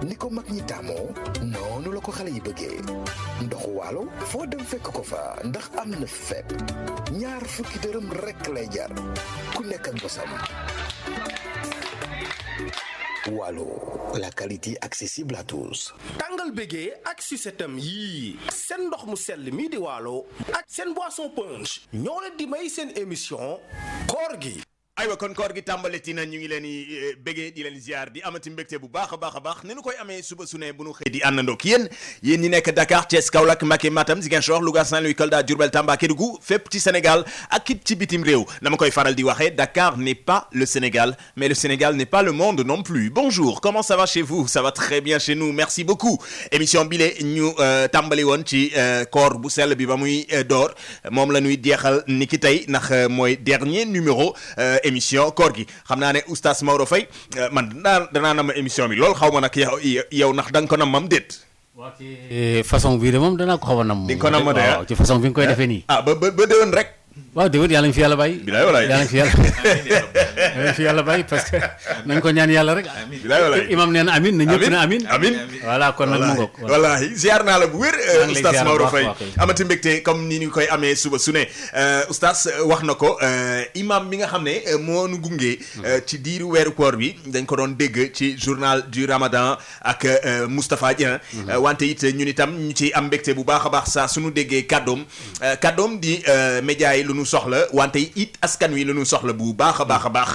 ni ko mag ñi taamoo noonu la ko xale yi bëggee ndoxu waalo foo dem fekk ko fa ndax am na fépp ñaar fukki dërëm rekk lay jar ku nekk ak bosam. Waalo, la qualité accessible à tous. tàngal bégee ak susetam yii seen ndox mu sell mii di Waalo ak seen boisson punch ñoo leen di may seen émission koor gi. aywa kon koor gi tàmbaleti na ñu ngi leen di béggee di leen ziar di amati mbégte bu baax a baax ni nu koy amee suba su ne bu nu xëy di àndandoo ak yéen ñi nekk Dakar Thiès Kaolack Mbacké Matam Ziguinchor Louga Saint-Louis Kolda Diourbel Tamba Kédougou fépp ci Sénégal ak it ci bitim réew na ma koy faral di waxee Dakar n'est pas le Sénégal mais le Sénégal n'est pas le monde non plus. Bonjour, comment ça va chez vous? Ça va très bien chez nous, merci beaucoup. Émission bi le ñu tàmbali woon ci koor bu sell bi ba muy door moom la ñuy jeexal ni ki tey ndax mooy dernier numéro émission koor gi xam naa ne oustaz Maodo Faye man danaa nam émission bi lool xaw ma nag yow ndax da nga ko nam mam déet. waaw ci façon bii de moom danaa ko xaw a nam. di nga ko nam de waaw ci façon bi nga koy defee nii. ba déwén rek. waaw déwén yàlla ñu fi yàlla bàyyi. bilaay walaay yàlla ñu fi yàlla bàyyi parce que nañ ko ñaan yàlla rek. bilaay walaay imam nee na amin na ñëpp na amin. amin voilà kon nag mu ngoog. wallaahi ziar naa la bu wér. oustaz Maodo Faye kay. amati mbégte comme ni ñu koy amee suba su ne oustaz wax na ko imam mi nga xam ne moo nu gunge. ci diiru weeru koor bi dañ ko doon dégg ci journal du Ramadan ak Moustapha Dieng. wante it ñun itam ñu ci am mbégte bu baax a baax saa suñu déggee kàddoom di média yi lu nu soxla wante it askan wi lu nu soxla bu baax a baax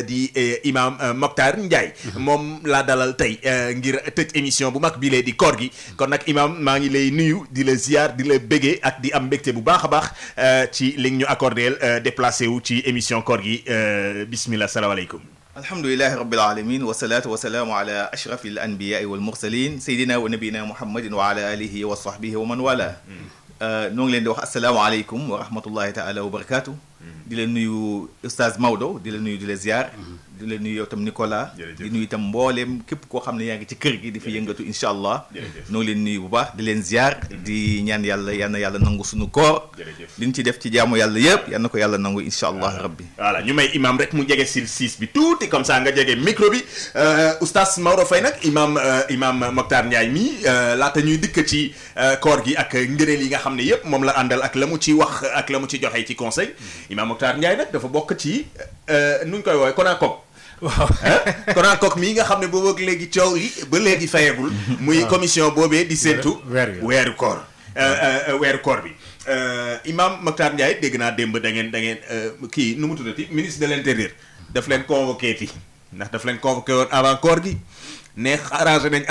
di imam Mokhtar Ndiaye moom laa dalal tey ngir tëj émission bu mag bi lee di koor gi kon nag imam maa ngi lay nuyu di la ziar di la béggee ak di am mbégte bu baax a baax ci li ñu accordé déplacé wu ci émission koor gi bismillah salaamaaleykum. alhamdulilahi rabbil alamin wasalaatu wasalaamu ala ashrafi al anbiyaai wal mursalin sayyidina wa nabiyina muhammadin wa ala alihi wa sahbihi wa man wala noo ngi leen di wax asalaamaaleykum wa rahmatullahi taala wa barakaatu. di la nuyu Oustaz Maodo di la nuyu di la ziar. di la nuyu yow tam Nicolas. di nuyu itam mbooleem képp koo xam ne yaa ngi ci kër gi di fi yëngatu incha allah. noo ngi leen nuyu bu baax di leen ziar. di ñaan yàlla yal na yàlla nangu suñu koor. li ñu ci def ci jaamu yàlla yëpp yal na ko yàlla nangu incha allah rabbi. voilà ñu may imam rek mu jege sil siis bi tuuti comme ça nga jege micro bi Oustaz Maodo Faye nag imam Mokhtar Ndiaye mii laata ñuy dikk ci koor gi ak ngëneel yi nga xam ne yëpp moom la àndal ak la mu ci wax ak la mu ci joxe ci conseil imam Mokhtar Ndiaye nag dafa bokk ci nuñ koy woowee Konakok. waaw Konakok mii nga xam ne boobu ak léegi coow yi ba léegi fayagul. muy commission boobee di séntu. weeru koor bi. imam Mokhtar Ndiaye dégg naa démb da ngeen kii nu mu tuddati ministre de l'intérieur daf leen convoqué ti ndax daf leen convoqué woon avant koor gi neex arrangé nañ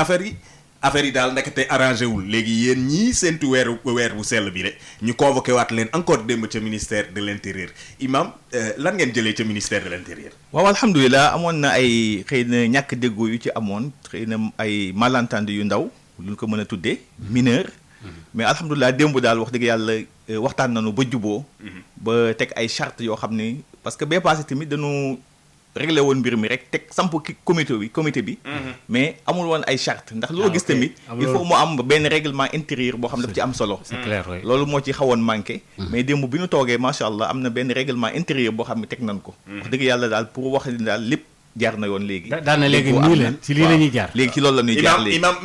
affaire yi daal ndekete arrangé wul léegi yéen ñii séntu weer bu sell bi de ñu convoqué waat leen encore démb ca ministère de l'intérieur imam lan ngeen jëlee ca ministère de l'intérieur. waaw alhamdulilah amoon na ay xëy na ñàkk déggoo yu ci amoon xëy na ay malentendu yu ndaw lu ñu ko mën a tuddee mineur. mais alhamdulilah démb daal wax dëgg yàlla waxtaan nañu ba juboo ba teg ay charte yoo xam ni parce que bee passé tamit dañu réglé woon mbir mi rek teg samp comité bi mais amul woon ay charte ndax loo gis tamit il faut mu am benn règlement intérieur boo xam ne daf ci am solo. c'est clair oui. loolu moo ci xawoon manqué mais démb bi ñu toogee macha allah am na benn règlement intérieur boo xam ne teg nañ ko wax dëgg yàlla daal pour wax ni daal lépp jaar na yoon léegi. daan na léegi nii leen ci lii la ñuy jaar. léegi ci loolu la ñuy jaar léegi imam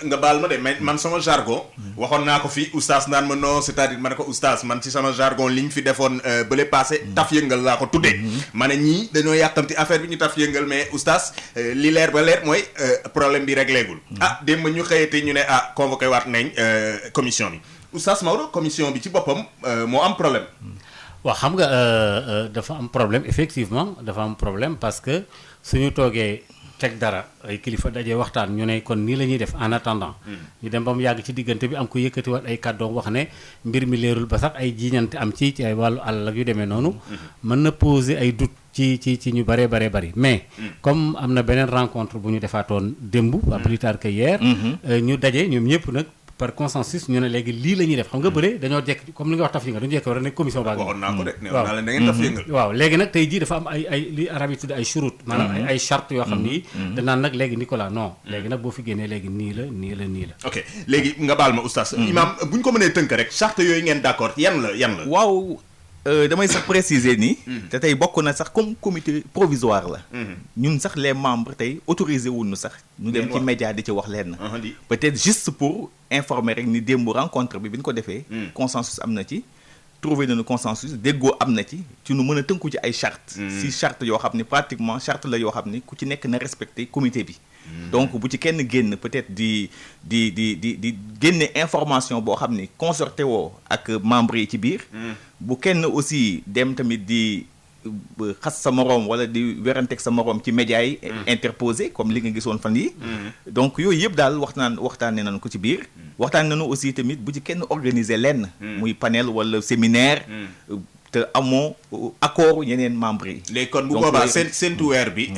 nga baal ma de man sama jargon. waxoon naa ko fi oustaz naan ma non c'est-à-dire ma ne ko oustaz man ci sama jargon li ñu fi defoon bële passé taf yëngal laa ko tuddee. ma ne ñii dañoo yàkkamti affaire bi ñu taf yëngal mais oustaz li leer ba leer mooy problème bi réglé gul. démb ñu xëyati ñu ne convoqué waat nañ commission bi oustaz Maodo commission bi ci boppam moo am problème. waaw xam nga dafa am problème effectivement dafa am problème parce que suñu toogee teg dara ay kilifa daje waxtaan ñu ne kon nii la ñuy def en attendant ñu dem ba mu yàgg ci diggante bi am ko yëkkatiwaat ay kàddoom wax ne mbir mi leerul ba sax ay jiiñante am ci ay wàllu àll ak yu demee noonu mën na poser ay doute ci ñu bëree bari mais comme am na beneen rencontre bu ñu defaatoon démb pas plus tard que hier ñu daje ñoom ñëpp nag par consensus ñu ne léegi lii la ñuy def xam nga bëre dañoo jekk comme li nga wax taf yi nga dañu jekk war a nekk commission baa waxoon naa ko de nee naa leen da ngeen taf yëngal waaw léegi nag tey jii dafa am ay li arab yi tudde ay churut maanaam ay charte yoo xam ni danaan nag léegi Nicolas non léegi nag boo fi génnee léegi nii la ok léegi nga baal ma oustaz imam bu ñu ko mënee tënk rek charte yooyu ngeen d'accord yan la waaw damay sax préciser ni. te tey bokk na sax comme comité provisoire la. ñun sax les membres tey autorisé wuñu sax. ñu dem ci média di ci wax leen. peut-être juste pour informer rek ni démb rencontre bi ñu ko defee. consensus am na ci. trouvé nañu consensus déggoo am na ci nu mën a tënku ci ay charte si charte yoo xam ni pratiquement charte la yoo xam ni ku ci nekk na respecté comité bi. donc bu ci kenn génn peut-être di génne information boo xam ni concerté woo ak membres yi ci biir. bu kenn aussi dem tamit di xas sa moroom wala di weranteeg sa moroom ci médias yi. interposé comme li nga gisoon fan yi donc yooyu yëpp daal waxtaanee nañu ko ci biir. waxtaan nañu aussi tamit bu ci kenn organiser lenn. muy panel wala séminaire. te amoo accord ñeneen membres yi. léegi kon bu boobaa séntu weer bi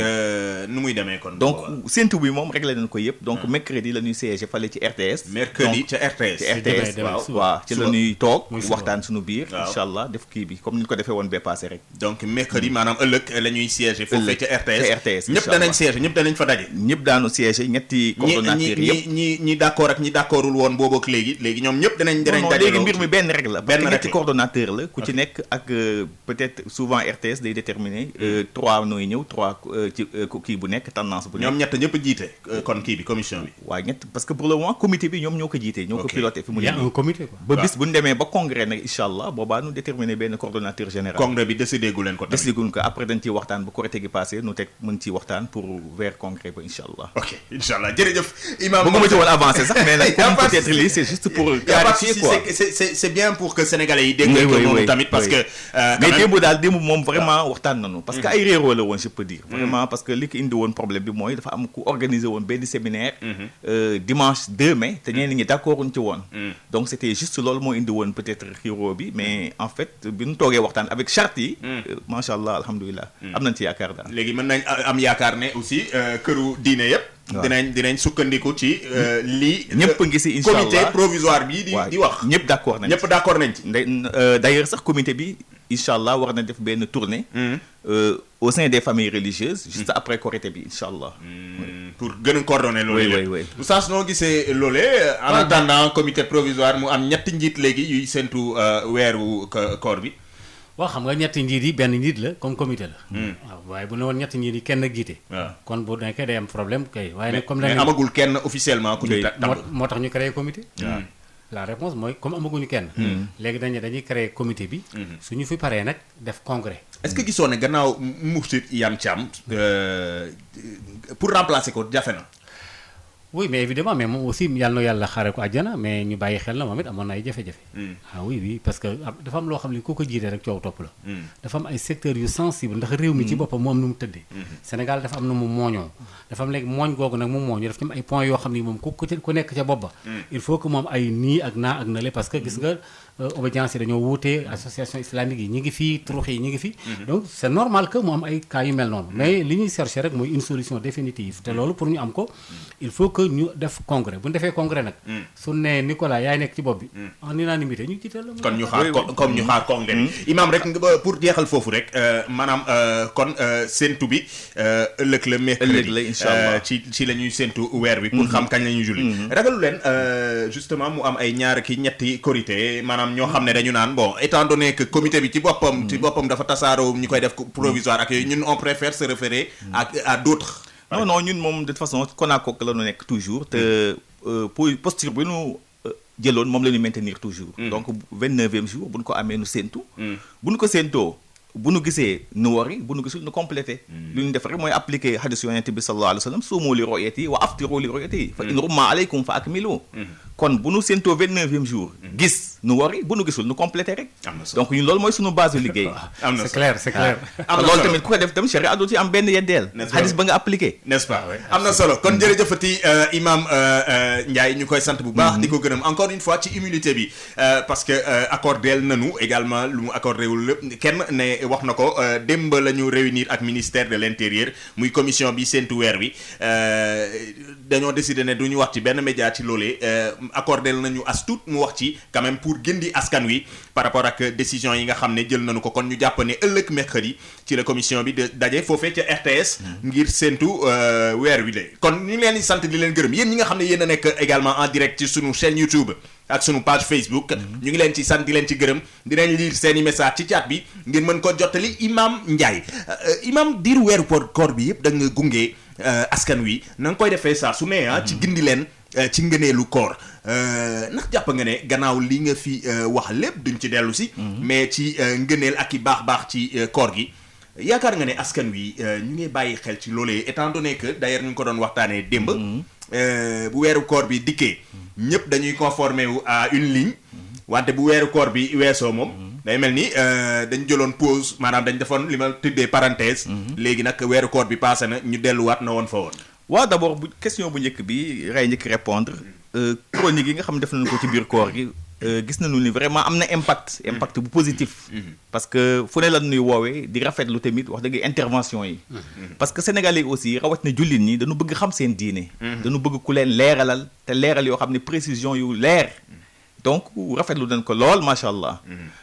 nu muy demee kon. donc séntu bi moom réglé nañu ko yëpp. donc mercredi la ñuy siégé fale ci RTS. mercredi ca RTS. ci RTS waaw ci la ñuy toog. waxtaan suñu biir. incha allah def kii bi comme ni ñu ko defee woon bee passé rek. donc mercredi maanaam ëllëg la ñuy siégé. foofee ca RTS ca RTS ñëpp danañ siégé ñëpp danañ fa daje. ñëpp daanu siégé ñetti coordonnateurs yëpp. ñi d'accord ak ñi d'accordul woon boobu ak léegi ñoom ñëpp danañ daje. léegi mbir mi benn rek la. parce que ñetti coordonnateurs la ku ci nekk ak peut-être souvent RTS day déterminer 3 nooy ñëw 3 ci kii bu nekk tendance bu nekk. ñoom ñett ñëpp jiite kon kii bi commission bi. waaw ñett parce que pour le moment comité bi ñoom ñoo ko jiite. ñoo ko piloté fi mu ne y a un comité quoi. ba bis bu ñu demee ba congrès nag incha allah boobaa nu déterminer benn coordonnateur général. congrès bi décidé gu leen ko tamit. décidé gu ko après dañ ciy waxtaan bu Korité gi passé nu teg mën ciy waxtaan pour vers congrès ba incha allah. ok incha allah jërëjëf. Imam bëgguma ci woon avancer sax mais nag comme peut-être lii c'est juste pour clarifier quoi. c'est bien pour que sénégalais yi dégg noonu tamit parce que. mais moom vraiment waxtaan nañu parce que ay réeroo la woon je peux dire vraiment parce que li ko indi woon problème bi mooy dafa am ku organiser woon benn séminaire dimanche 2 mai te ñenn ñi d'accorduñ ci woon donc c'était juste loolu moo indi woon peut-être réeroo bi mais en fait bi ñu toogee waxtaan avec charte yi macha allah alhamdulilah am nañ ci yaakaar daal léegi mën nañ am yaakaar ne aussi këru diine yëpp dinañ sukkandiku ci lii ñëpp ngi si incha allah comité provisoire bi di wax ñëpp d'accord nañ ci d'ailleurs sax comité bi incha allah war na def benn tournée au sein des familles religieuses juste après Korité bi incha allah pour gën a coordonner loolu oui oustaz noo gisee loolee en attendant comité provisoire mu am ñetti njiit léegi yuy séntu weeru koor bi waaw xam nga ñetti njiit yi benn njiit la comme comité la waaw waaye bu ne woon ñetti njiit yi kenn ak jiite kon bu nekkee day am problème kay waaye nag comme mais amagul kenn officiellement ku ñu moo tax ñu créé comité la réponse mooy comme amaguñu kenn léegi dañuy créer comité bi suñu fi paree nag def congrès est-ce que gisoo ne gannaaw Mourchid Iyane Thiam pour remplacer ko jafe na oui mais évidemment mais moom aussi yàlla xaare ko àjjana mais ñu bàyyi xel na moom it amoon na ay jafe-jafe oui parce que dafa am loo xam ne ku ko jiite rek coow topp la dafa am ay secteurs yu sensible ndax réew mi ci boppam moo am nu mu tëddee Sénégal dafa am na mu mooñoo dafa am léegi mooñ googu nag mu mooñu daf ci am ay points yoo xam ne moom ku nekk ca bopp ba il faut que moom ay nii ak naa ak nale parce que gis nga obédience yi dañoo wuute association islamique yi ñi ngi fii turux yi ñi ngi fi donc c'est normal que mu am ay cas yu mel noonu mais li ñuy chercher rek mooy une solution définitive te loolu pour ñu am ko il faut que ñu def congrès bu ñu defee congrès nag su ne Nicolas yaay nekk ci bopp bi en unanimité ñu jiital la kon ñu xaar congrès bi imam rek pour jeexal foofu rek maanaam kon séntu bi ëllëg la mercredi inchallah ci la ñuy séntu weer bi pour xam kañ la ñuy julli ragalu leen justement mu am ay ñaar ki ñetti korité maanaam ñoo xam ne dañu naan bon étant donné que comité bi ci boppam dafa tasaaroo ñu koy def provisoire ak yooyu ñun on préfère se référer à d'autres non ñun moom de toute façon konakook la ñu nekk toujours te posture bi ñu jëloon moom la ñu maintenir toujours donc 29e jour bu ñu ko amee nu séentu bu ñu ko séentoo bu nu gisee nu wari bu nu gisul nu complété lu ñu def rek mooy appliquer hadis yonent bi sallallahu alayhi wa sallam suumu li ru'yati wa aftiru li ru'yati fa in rumma alaykum fa akmilu kon bu nu séentoo 29e jour gis nu wari bu nu gisul nu complété rek donc ñun loolu mooy suñu base de liggéey c'est clair loolu tamit ku ko def tam charia doo ci am benn yeddeel hadis ba nga appliqué n'est-ce pas am na solo kon jërëjëfati imam Ndiaye ñu koy sant bu baax di ko gërëm encore une fois ci immunité bi parce que accordé nañu également lu mu accordé wul lépp kenn ne wax na ko démb la ñu réunir ak ministère de l'intérieur muy commission bi séntu weer wi dañoo décidé ne du ñu wax ci benn média ci loolee accordé nañu as tuut mu wax ci quand même pour gindi askan wi par rapport ak décision yi nga xam ne jël nañu ko kon ñu jàpp ne ëllëg mercredi ci la commission bi de daje foofee ca RTS ngir séntu weer wi de kon ñu ngi leen di sant di leen gërëm yéen ñi nga xam ne yéen a nekk également en direct ci sunu chaîne YouTube ak sunu page Facebook ñu ngi leen ci sant di leen ci gërëm dinañ lire seeni message ci chat bi ngeen mën ko jottali Imam Ndiaye Imam diiru weeru koor bi yëpp da nga gunge askan wi na nga koy defee saa su ne ci gindi leen ci ngëneelu koor ndax jàpp nga ne gannaaw li nga fi wax lépp duñ ci dellu si mais ci ngëneel ak i baax ci koor gi yaakaar nga ne askan wi ñu ngi bàyyi xel ci loolee étant donné que d'ailleurs ñu ngi ko doon waxtaanee démb bu weeru koor bi dikkee ñëpp dañuy conformer wu à une ligne wante bu weeru koor bi weesoo moom day mel ni dañ jëloon pause maanaam dañ defoon li ma tuddee parenthèse léegi nag weeru koor bi passé na ñu delluwaat na woon fa woon waaw d'abord bu question bu njëkk bi ray njëkk répondre chronique yi nga xam ne def nañu ko ci biir koor gi gis nañu ni vraiment am na impact bu positif parce que fu ne la ñuy woowee di rafetlu tamit wax dëgg intervention yi parce que sénégalais aussi rawat na jullit ñi dañu bëgg xam seen diine dañu bëgg ku leen leeralal te leeral yoo xam ne précision yu leer donc rafetlu nañ ko lool macha allah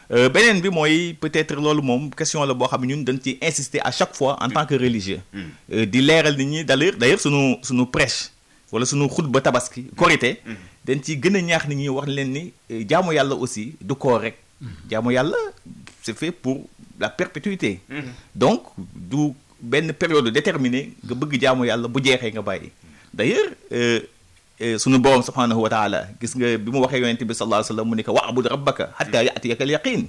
beneen bi mooy peut-être loolu moom question la boo xam ne ñun dañ ci insister à chaque fois en tant que religieux di leeral nit ñi d'ailleurs sunu prêche wala sunu xutba tabaski korité dañ ci gën a ñaax nit ñi wax leen ni jaamu yàlla aussi du koor rek jaamu yàlla c'est fait pour la perpétuité donc du benn période déterminée nga bëgg jaamu yàlla bu jeexee nga bàyyi d'ailleurs sunu borom subhanahu wa taala gis nga bi mu waxee yonent bi sallallahu alayhi wa sallam mu ne ko wa'bud rabbaka hatta ya'tiyaka al-yaqin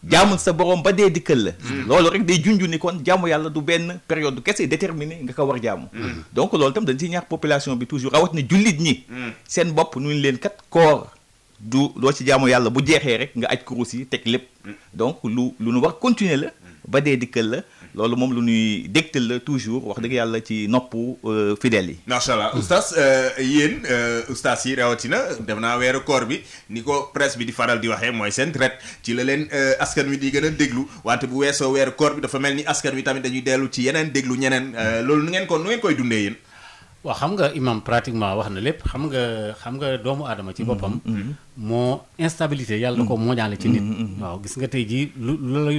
jaamul sa borom ba dee dikkal la loolu rek day junju ni kon jaamu yàlla du benn période du kese déterminée nga ko war jaamu donc loolu tam dañ ciy ñaax population bi toujours rawat na jullit ñi seen bopp nu ñu leen kat koor du loo ci jaamu yàlla bu jeexee rek nga aj kurus yi teg lépp donc lu nu war continuer la ba dee dikkal la loolu moom lu ñuy dégtal la toujours wax dëgg yàlla ci noppu fidèles yi. macha allah oustaz yéen oustaz yi rawatina def naa weeru koor bi ni ko presse bi di faral di waxee mooy seen traite ci la leen askan wi di gën a déglu wante bu weesoo weeru koor bi dafa mel ni askan wi tamit dañuy dellu ci yeneen déglu ñeneen loolu nu ngeen koy dundee yéen. waaw xam nga imam pratiquement wax na lépp xam nga doomu aadama ci boppam moo instabilité yàlla da ko mooñaale ci nit waaw gis nga tey jii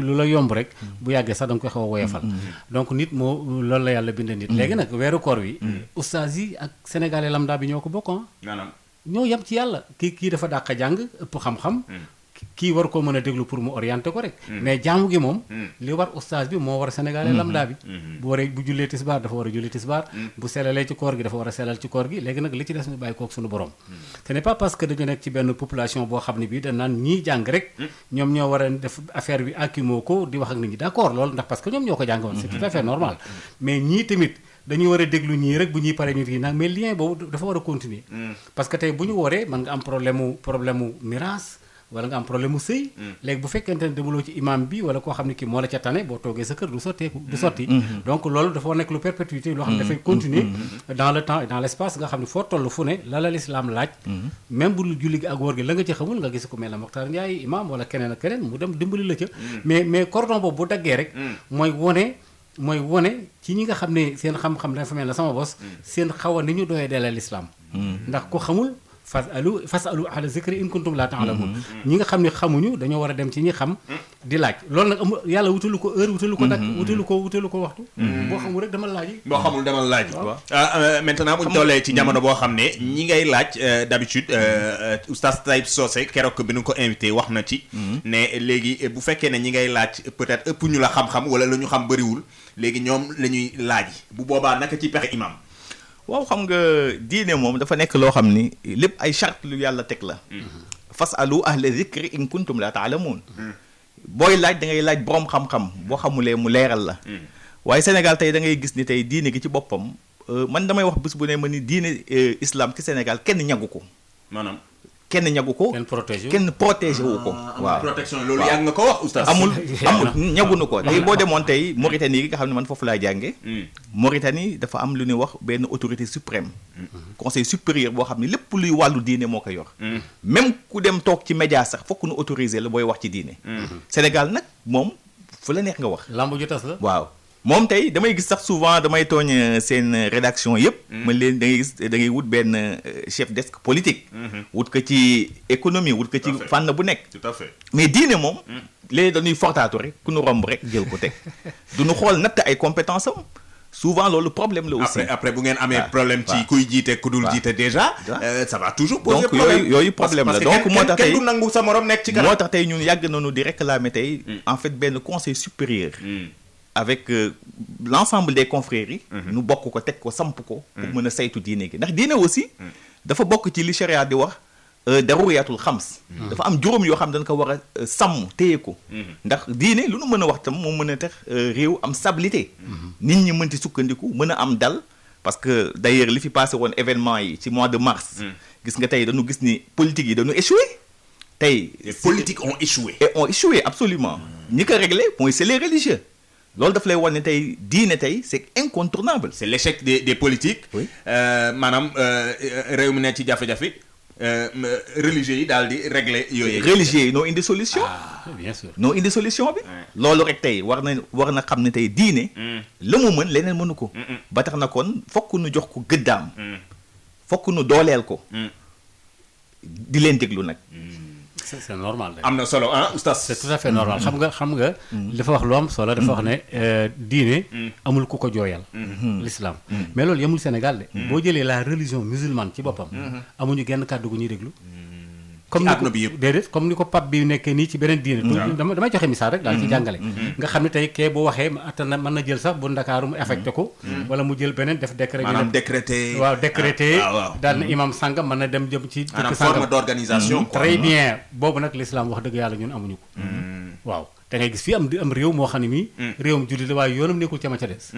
lu la yomb rek bu yàggee sax da nga koy xaw a woyofal donc nit moo loolu la yàlla bind nit léegi nag weeru koor wi oustaz yi ak sénégalais lambda bi ñoo ko bokk ñoo yem ci yàlla kii dafa dàq jàng ëpp xam-xam kii war ko mën a déglu pour mu orienter ko rek mais jaamu gi moom li war oustaz bi moo war sénégalais lambda bi bu jullee tisbaar dafa war a julli tisbaar bu selalee ci koor gi dafa war a selal ci koor gi léegi nag li ci des ñu bàyyi kook suñu borom ce n'est pas parce que dañu nekk ci benn population boo xam ne bii dañ naan ñii jàng rek ñoom ñoo war a def affaire bi akimoo ko di wax ak nit ñi d'accord loolu ndax parce que ñoom ñoo ko jàng woon c'est tout à fait normal mais ñii tamit dañuy war a déglu ñii rek bu ñuy paree ñu nag mais lien boobu dafa war a continuer parce que tey bu ñu wooree mën nga am problème mu miraas wala nga am problème mu sëy léegi bu fekkente ne demuloo ci imam bi wala koo xam ne kii moo la ca tane boo toogee sa kër du sotti donc loolu dafa war nekk lu perpétuité loo xam ne dafay continuer dans le temps et dans l'espace nga xam ne foo toll fu ne la l'islam laaj même bu julli gi ak wóor gi la nga ci xamul nga gis ko mel na Mokhtar Ndiaye imam wala keneen ak keneen mu dem dimbali la ca mais cordon boobu bu daggee rek mooy wone ci ñi nga xam ne seen xam-xam dafa mel na sama bos seen xaw a ni ñu doyee delloo l'islam ndax ko xamul fasalu ahla zikri in kuntum la ta'lamun ñi nga xam ne xamuñu dañoo war a dem ci ñi xam di laaj loolu nag amul yàlla wutalu ko heure wutalu ko dak wutalu ko waxtu boo xamul rek demal laaji maintenant bu ñu tollee ci jamono boo xam ne ñi ngay laaj d'habitude oustaz Taïb Socé keroog bi nu ko invité wax na ci ne léegi bu fekkee ne ñi ngay laaj peut-être ëpp ñu la xam-xam wala la ñu xam bëriwul léegi ñoom la ñuy laaj bu boobaa naka ci pexe imam waaw xam nga diine moom dafa nekk loo xam ni lépp ay charte lu yàlla teg la fasalu ahla zikri in kuntum la ta'lamun booy laaj da ngay laaj boroom xam-xam boo xamulee mu leeral la waaye Sénégal tey da ngay gis ni tey diine gi ci boppam man damay wax bés bu ne ma ni diine islam ci Sénégal kenn ñagu ko maanaam kenn ñagu ko kenn protégé wu ko waaw protection loolu yàgg nga ko wax oustaz amul ñagunu ko tey boo demoon tey Mauritanie gi nga xam ne man foofu laa jànge Mauritanie dafa am lu ñuy wax benn autorité suprême conseil supérieur boo xam ne lépp luy wàllu diine moo ko yor même ku dem toog ci média sax fokk nu autoriser la booy wax ci diine Sénégal nag moom fu la neex nga wax lamb ju tas la waaw moom tey damay gis sax souvent damay tooñ seen rédaction yëpp man leen da ngay gis da ngay wut benn chef desk politique wut ko ci économie wut ko ci fànn bu nekk tout à fait mais diine moom léegi dañuy fortaatu rek ku nu romb rek jël ko teg du nu xool natt ay compétence am souvent loolu problème la aussi. après bu ngeen amee problème ci kuy jiite ku dul jiite déjà. ça va toujours poser donc problème. yooyu problème la donc moo tax tey kenn du nangu sa morom nekk ci kanam. moo tax tey ñun yàgg nañu di réclamer tey en fait benn conseil supérieur. avec l'ensemble des confréries yi. ñu bokk ko teg ko samp ko. pour mën a saytu diine gi ndax diine aussi. dafa bokk ci li charia di wax. daruriyatul xams. dafa am juróom yoo xam dañ ko war a sàmm téye ko. ndax diine lu nu mën a wax tam moo mën a tax réew am stabilité. nit ñi mën ci sukkandiku mën a am dal. parce que d'ailleurs li fi passé woon événement yi ci mois de mars. gis nga tey dañu gis ni politique yi dañu échoué. tey les politiques ont échoué. et ont échoué absolument. ñi ko réglé mooy c'est les religieux. loolu daf lay wan ne tey diine tey c'est incontournable. c'est l'échec des politiques. oui maanaam réew mi ne ci jafe-jafe. religieux yi daal di régler yooyu. religieux yi noo indi solution. bien sûr. noo indi solution bi. loolu rek tey war na xam ne tey diine. la mu mën leneen mënu ko. ba tax na kon fokk nu jox ko gëddaam. fokk nu dooleel ko. di leen déglu nag. c'est normal. am na solo ah oustaz. c'est tout à fait normal xam nga. dafa wax lu am solo dafa wax ne diine. amul ku ko jooyal. l'islam mais loolu yemul Sénégal de. boo jëlee la religion musulmane ci boppam. amuñu genn kàddu gu ñuy déglu. comme ni ko déedéet comme ni ko pape bi nekkee nii ci beneen diine. damay joxe misaal rek daal ci jàngale. nga xam ne tey kee bu waxee attan na mën na jël sax bu Ndakaaru mu affecté ko. wala mu jël beneen def décret. maanaam décrété. waaw décrété. daal na imam sangam mën na dem jëm ci. dëkk sangam forme d'organisation. très bien boobu nag l'islam wax dëgg yàlla ñun amuñu ko. waaw da ngay gis fii am réew moo xam ne mii. réewum julli la waaye yoonam nekkul ca ma ca des.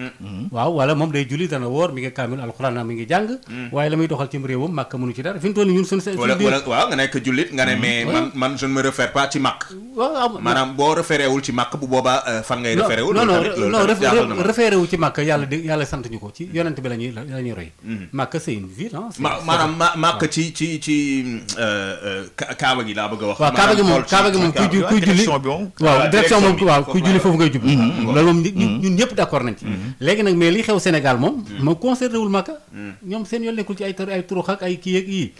waaw wala moom day julli dana woor mi ngi kaamil alxuraan mi ngi jàng. waaye la muy doxal ci réewam màkk mënu ci dara fi mu toll nii ñun suñu. wala waaw nga nekk jullit nga ne mais man je ne me réfère pas ci màkk. waaw maanaam boo référé wul ci màkk bu boobaa fan ngay référé wul. non référé wu ci màkk yàlla sant ñu ko ci yonent bi la ñuy roy. màkk c'est une ville maanaam màkk ci kaaba gi laa bëgg a wax. waaw kaaba gi moom kuy julli waaw direction moom waaw kuy julli foofu ngay jublu. loolu moom ñun ñëpp d'accord nañ ci. léegi nag mais li xew Sénégal moom concerné wul màkk. ñoom seen yoon nekkul ci ay turux ak ay kii ak yii.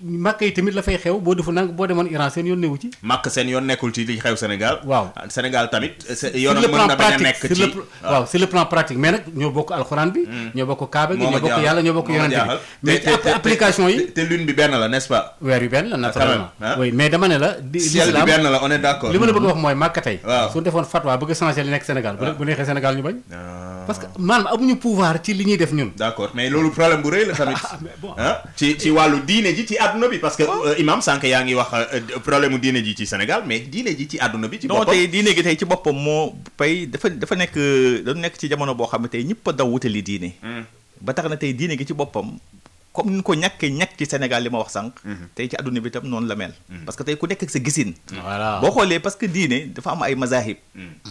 màkk yi tamit la fay xew boo defu nang boo demoon Iran seen yoon newu ci. màkk seen yoon nekkul ci li xew Sénégal. waaw Sénégal tamit. yoonam mën na bañ a nekk ci waaw sur le plan pratique mais nag ñoo bokk alxuraan bi. ñoo bokk kaaba gi ñoo bokk yàlla ñoo bokk yonent bi. mais application yi te lune bi benn la n'est-ce pas. weer bi benn la naturellement. oui mais dama ne la. ciel bi benn la on est d'accord. li ma la bëgg a wax mooy màkk tey. waaw su defoon fatwa bëgg a changer li nekk Sénégal. bu neexee Sénégal ñu bañ. parce que maanaam amuñu pouvoir ci li ñuy def ñun. d'accord mais loolu problème bu rëy la tamit. ci wàllu diine ji ci àdduna bi parce que imam sànq yaa ngi wax problème mu diine ji ci Sénégal mais diine ji ci àdduna bi. ci boppam non tey diine gi tey ci boppam moo pay dafa nekk dañu nekk ci jamono boo xam ne tey ñëpp a daw wutali diine. ba tax na tey diine gi ci boppam comme ni ñu ko ñàkk ci Sénégal li ma wax sànq. tey ci àdduna bi tam noonu la mel. parce que tey ku nekk ak sa gisin. voilà boo xoolee parce que diine dafa am ay mazahib.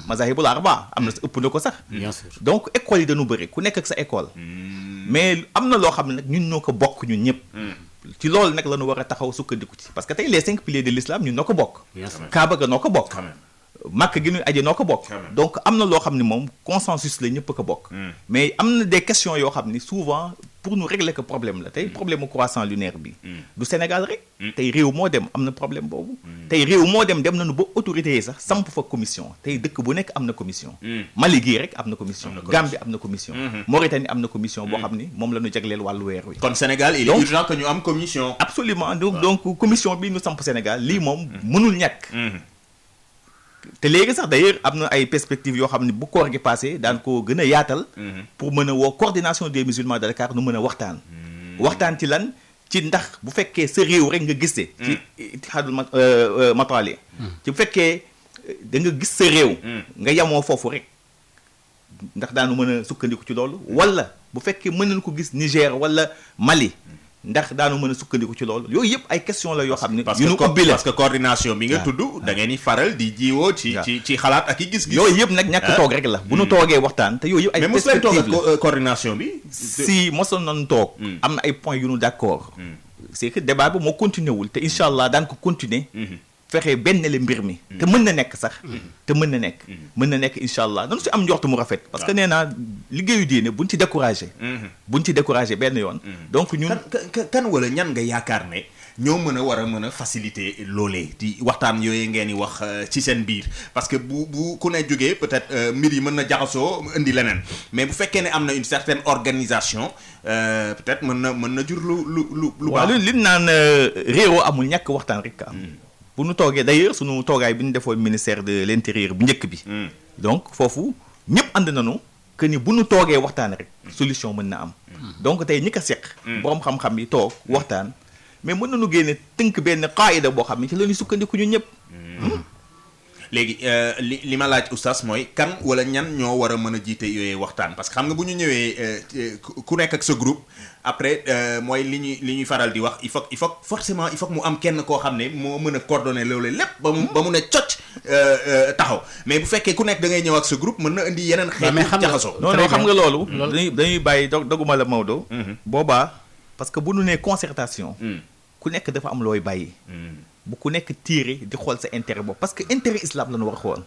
mazahibul arba am na ëpp na ko sax. bien sûr donc école yi dañu bëri ku nekk ak sa école. mais am na loo xam ne nag ñun ñoo ko bokk ñun ñëpp. ci loolu nag la ñu war a taxaw sukkandiku ci parce que tey les 5 piliers de l'islam ñun noo ko bokk. Kaaba ga noo ko bokk. màkk gi ñuy aje noo ko bokk. donc am na loo xam ne moom consensus la ñëpp a ko bokk. mais am na des questions yoo xam ni souvent pour nous régler que problème la tey problème mu croissant lunaire bi. du Sénégal rek. tey réew moo dem am na problème boobu. tey réew moo dem nañu ba autorités yi sax samp fa commission tey dëkk bu nekk am na commission. Mali gii rek am na commission. Gambie am na commission. Mauritanie am na commission boo xam ni moom la ñu jagleel wàllu weer wi. kon Sénégal il est urgent que ñu am commission. absolument donc commission bi ñu samp Sénégal lii moom mënul ñàkk. te léegi sax d'ailleurs am na ay perspectives yoo xam ne bu koor gi passé daan ko gën a yaatal. pour mën a woo coordination des musulmans de Dakar nu mën a waxtaan. waxtaan ci lan ci ndax bu fekkee sa réew rek nga gisee. ci ittihaadul mataali ci bu fekkee da nga gis sa réew. nga yamoo foofu rek ndax daanu mën a sukkandiku ci loolu. wala bu fekkee mën nañu ko gis Niger wala Mali. ndax daanu mën a sukkandiku ci loolu yooyu yëpp ay question la yoo xam ne yu ñu ubbi la parce que coordination bi nga tudd da ngeen di faral di jiwoo ci xalaat ak i gis-gis yooyu yëpp nag ñàkk toog rek la bu ñu toogee waxtaan te yooyu yëpp ay perspective la coordination bi si mosoon nañu toog am na ay points yu ñu d'accord c'est que débat bi moo continué wul te incha allah daan ko continuer fexe benn le mbir mi. te mën na nekk sax. te mën na nekk incha allah nañu si am njort mu rafet. parce que nee naa liggéeyu diine buñ ci découragé. benn yoon. donc ñun kan wala ñan nga yaakaar ne ñoo war a faciliter loolee di waxtaan yooyu ngeen di wax ci seen biir parce que bu ku ne jógee peut-être mbir yi mën na jaxasoo indi leneen mais bu fekkee ne am na une certaine organisation peut-être mën na jur lu waaw li naan réeroo amul ñàkk waxtaan rek am. bu ñu toogee d'ailleurs sunu toogaay bi ñu defoon ministère de l'intérieur bu njëkk bi. donc foofu ñëpp ànd nañu que ni bu ñu toogee waxtaan rek solution mën na am. donc tey ñi ko seq. borom xam-xam yi toog waxtaan. mais mën nañu génne tënk benn qaayida boo xam ne ci la ñuy sukkandiku ñun ñëpp. léegi li ma laaj oustaz mooy kan wala ñan ñoo war a mën a jiite yooyu waxtaan parce que xam nga bu ñu ñëwee ku nekk ak sa groupe après mooy li ñuy faral di wax il faut forcément il faut mu am kenn koo xam ne moo mën a coordonner loolu lépp ba mu ne cocc taxaw mais bu fekkee ku nekk da ngay ñëw ak sa groupe mën na indi yeneen xeetu jaxasoo. non xam nga loolu. dañuy bàyyi doguma la Maodo. boobaa parce que bu nu nee concertation. ku nekk dafa am looy bàyyi. bu ku nekk tiire di xool sa intérêt boobu parce que intérêt islam la ñu war a xool.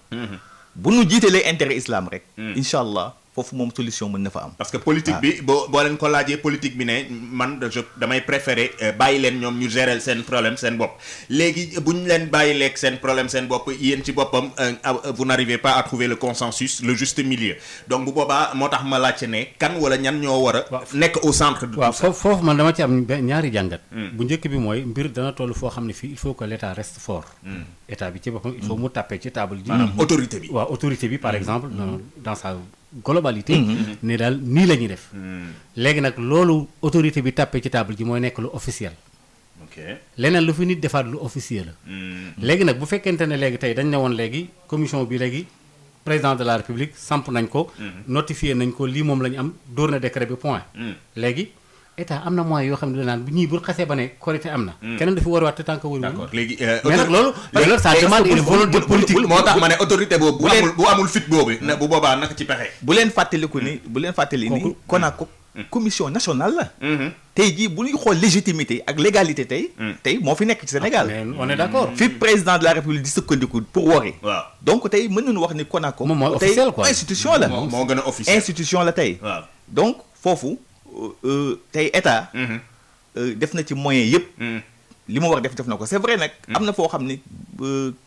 bu nu jiitalee intérêt islam rek. incha allah foofu moom solution mën na fa am. parce que politique bi boo leen ko laajee politique bi ne man damay préférer bàyyi leen ñoom ñu gérer seen problème seen bopp léegi bu ñu leen bàyyi leeg seen problème seen bopp yéen ci boppam vous n'arrivez pas à trouver le consensus le juste milieu donc bu boobaa moo tax ma laajte ne kan wala ñan ñoo war a. nekk au centre de tout ça. foofu man dama ci am ñaari jàngat. bu njëkk bi mooy mbir dana toll foo xam ne fii il faut que l'état reste fort. état bi ci boppam il faut mu taper ci table ji. maanaam autorité bi. waaw autorité bi par exemple dans sa globalité. ne daal nii la ñuy def. léegi nag loolu autorité bi tàppee ci table ji mooy nekk lu officiel. ok leneen lu fi nit defaat lu officiel la. léegi nag bu fekkente ne léegi tey dañ ne woon léegi commission bi léegi président de la république samp nañ ko. notifié nañ ko lii moom la ñu am dóor na décret bi point. léegi état am na moyens yoo xam ne danaan bu ñii bu xasee ba ne korité am na. keneen dafa war a waat te tant que wóorul. d'accord léegi. mais nag loolu ça demande une volonté politique. moo tax ma ne autorité boobu. bu amul fit boobu. bu boobaa naka ci pexe. bu leen fàttali ni CONACOC commission nationale la. tey jii bu ñuy xool légitimité ak légalité tey moo fi nekk ci Sénégal. mais on est d'accord. fi président de la République di sukkandiku pour wori. waaw donc tey mën nañu wax ni CONACOC. moom mooy officiel quoi tey institution la. moo gën a officiel institution la tey. waaw donc foofu tey état. def na ci moyen yëpp. li mu war def na ko c'est vrai nag. am na foo xam ni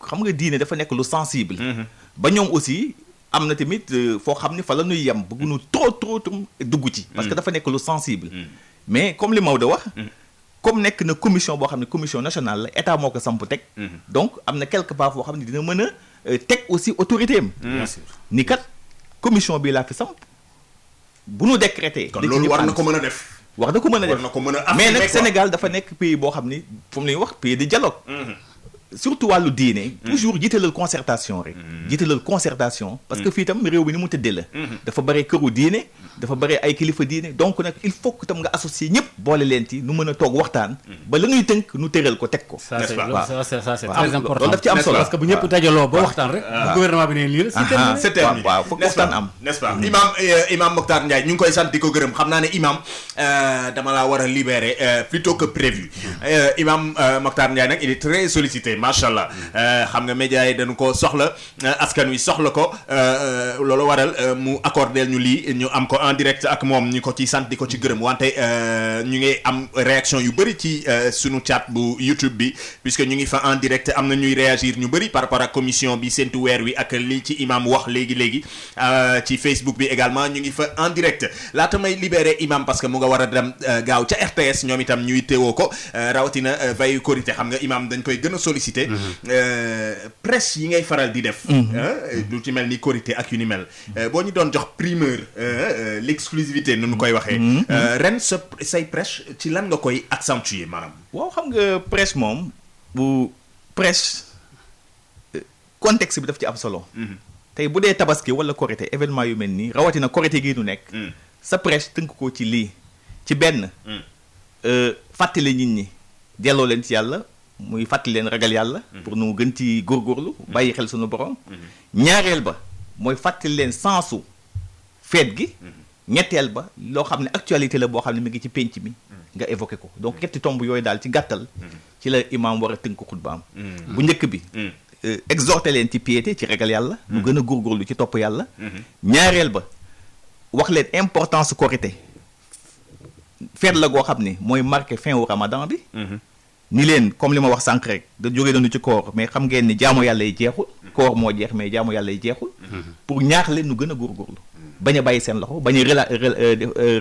xam nga diine dafa nekk lu sensible. ba ñoom aussi am na tamit foo xam ni fa la ñuy yem bëgguñu trop dugg ci. parce que dafa nekk lu sensible. mais comme li Maodo wax. comme nekk na commission boo xam ne commission nationale la état moo ko samp teg. donc am na quelque part foo xam ne dina mën a teg aussi autorité am. bien sûr ni kat commission bii laa fi samp bu nu décrété. kon loolu war na ko mën a def. war na ko mën a def war na ko mën a mais nag Sénégal dafa nekk pays boo xam ni fu mu la ñuy wax pays de dialogue. surtout wàllu diine. toujours jiitalal concertation rek. jiitalal concertation. parce que fii tam réew mi ni mu tëddee la. dafa bare këru diine. dafa bare ay kilifa diine donc nag il faut que tam nga associer ñëpp. boole leen ci nu mën a toog waxtaan. ba la ñuy tënk nu tëral ko teg ko. ça n'est-ce pas? c'est très important loolu daf ci am solo. parce que bu ñëpp dajaloo ba waxtaan rek. bu gouvernement bi ne lii la. c'est terminé waaw foog waxtaan am. n'est-ce pas imam Mokhtar Ndiaye ñu ngi koy sant di ko gërëm xam naa ne imam dama laa war a libérer plutôt que prévu imam Mokhtar Ndiaye nag il est très sollicité macha allah xam nga médias yi dañu ko soxla askan wi soxla ko loolu waral mu accordeel ñu lii ñu am ko en direct ak moom ñu ko ci sant di ko ci gërëm wante ñu ngi am réaction yu bëri ci sunu chat bu YouTube bi puisque ñu ngi fa en direct am na ñuy réagir ñu bëri par rapport ak commission bi séntu weer wi ak li ci imam wax léegi ci Facebook bi également ñu ngi fa en direct laata may libéré imam parce que mu nga war a dem gaaw ca RTS ñoom itam ñuy teewoo ko rawatina veille Korité xam nga imam dañ koy gën a sollicité presse yi ngay faral di def lu ci mel ni Korité ak yu ni mel boo ñu doon jox primeur l'exclusivité nu ñu koy waxee ren say presse ci lan nga koy accentuer maanaam waaw xam nga presse moom bu presse contexte bi daf ci am solo tey bu dee tabaski wala Korité événement yu mel nii rawatina Korité gii nu nekk sa presse tënk ko ci lii ci benn fàttali nit ñi delloo leen ci yàlla muy fàttali leen ragal yàlla pour nu gën ci góorgóorlu bàyyi xel sunu borom ñaareel ba mooy fàttali leen sensu feet gi ñetteel ba loo xam ne actualité la boo xam ne mi ngi ci pénc mi nga évoqué ko donc ñetti tomb yooyu daal ci gàttal ci la imam war a tënk xutbaam bu njëkk bi exhorté leen ci piété ci ragal yàlla lu gën a góorgóorlu ci topp yàlla ñaareel ba wax leen importance korité feet la goo xam ni mooy marqué fin wu ramadan bi ni leen comme li ma wax sànq rek da jógee nañu ci koor mais xam ngeen ni jaamu yàlla yi jeexul koor moo jeex mais jaamu yàlla yi jeexul pour ñaax leen nu gën a góorgóorlu bañ a bàyyi seen loxo bañ a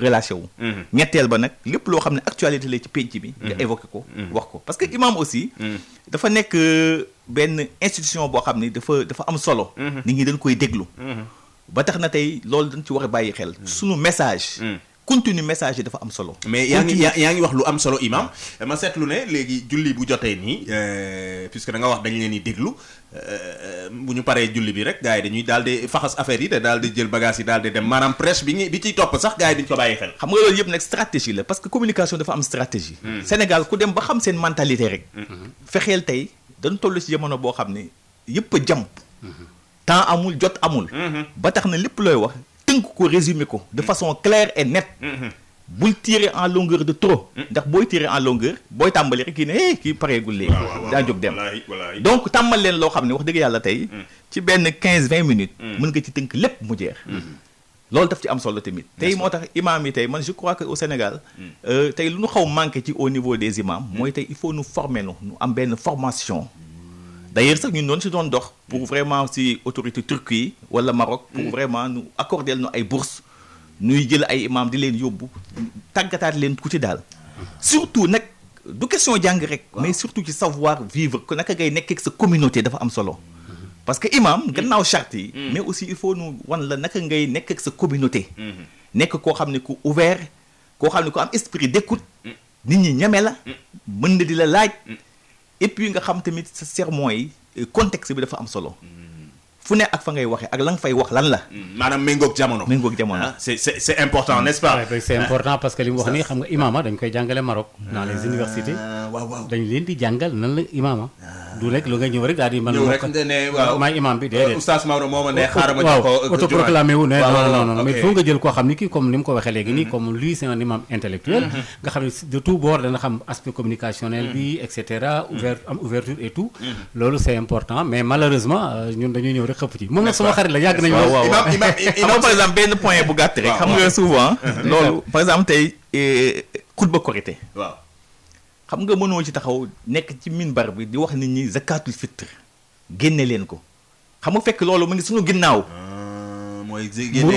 relation wu ñetteel ba nag lépp loo xam ne actualité la ci penc bi nga évoqué ko wax ko parce que imam aussi dafa nekk benn institution boo xam ni dafa am solo nit ñi dañ koy déglu ba tax na tey loolu dañ ci war a bàyyi xel sunu message contenu message yi dafa am solo. mais yaa ngi wax lu am solo imam ma seetlu ne léegi julli bu jotee nii puisque da nga wax dañ leen di déglu bu ñu paree julli bi rek gars yi dañuy daal di faxas affaire yi te daal di jël bagage yi daal di dem maanaam presse bi ciy topp sax gars yi duñ ko bàyyi xel. xam nga loolu yëpp nag stratégie la parce que communication dafa am stratégie. Sénégal ku dem ba xam seen mentalité rek. fexeel tey dañ toll ci jamono boo xam ne yëpp a jàmp. temps amul jot amul. ba tax na lépp looy wax. tënk ko résumé ko de façon claire et nette bul tirer en longueur de trop ndax booy tirer en longueur booy tàmbali rek kii ne kii pareegul léegi daa jóg dem donc tàmmal leen loo xam ne wax dëgg yàlla tey ci benn 15-20 minutes mën nga ci tënk lépp mu jeex loolu daf ci am solo tamit tey moo tax imam yi tey man je crois que au Sénégal tey lu ñu xaw manqué ci au niveau des imams mooy tey il faut nous former nu am benn formation d'ailleurs sax ñun doon si doon dox pour vraiment si autorité turque yi wala Maroc pour vraiment nu accorder nu ay bourses nuy jël ay imam di leen yóbbu tàggataat leen ku ci daal surtout nag du question jàng rek mais surtout ci savoir vivre ko naka ngay nekk ak sa communauté dafa am solo parce que imam gannaaw charte yi mais aussi il faut nu wan la naka ngay nekk ak sa communauté nekk koo xam ne ku ouvert koo xam ne ku am esprit d'écoute nit ñi ñeme la mën na di la laaj et puis nga xam tamit sa sermon yi contexte bi dafa am solo fu ne ak fa ngay waxee ak la nga fay wax lan la. maanaam méngoog jamono. c'est important n'est-ce pas. waaw c'est important parce que li mu wax nii xam nga imaama dañ koy jàngale Maroc. dans les universités. waaw dañ leen di jàngal nan la imaama. du rek lu nga ñëw rek daal di. ñëw rek ne waaw maay imam bi déedéet. oustaz Maodo moo ma ne xaaral ma jox ko. waaw autoproclamé wu ne non mais faut nga jël koo xam ni kii comme ni mu ko waxee léegi nii comme lui c'est un imam intellectuel. nga xam ne de tout bord dana xam aspect communicationnel bi et cetera. ouverture et tout. loolu c'est important mais malheureusement ñun dañuy ñëw rek xëpp ci moom nag sama xarit la yàgg nañu. waaw imam par exemple benn point bu gàtt rek. xam nga souvent. loolu par exemple tey xutba korité. waaw. xam nga mënoo ci taxaw nekk ci minbar bi di wax nit ñi zakatul fitr génne leen ko xam nga fekk loolu mu ngi suñu ginnaaw. mooy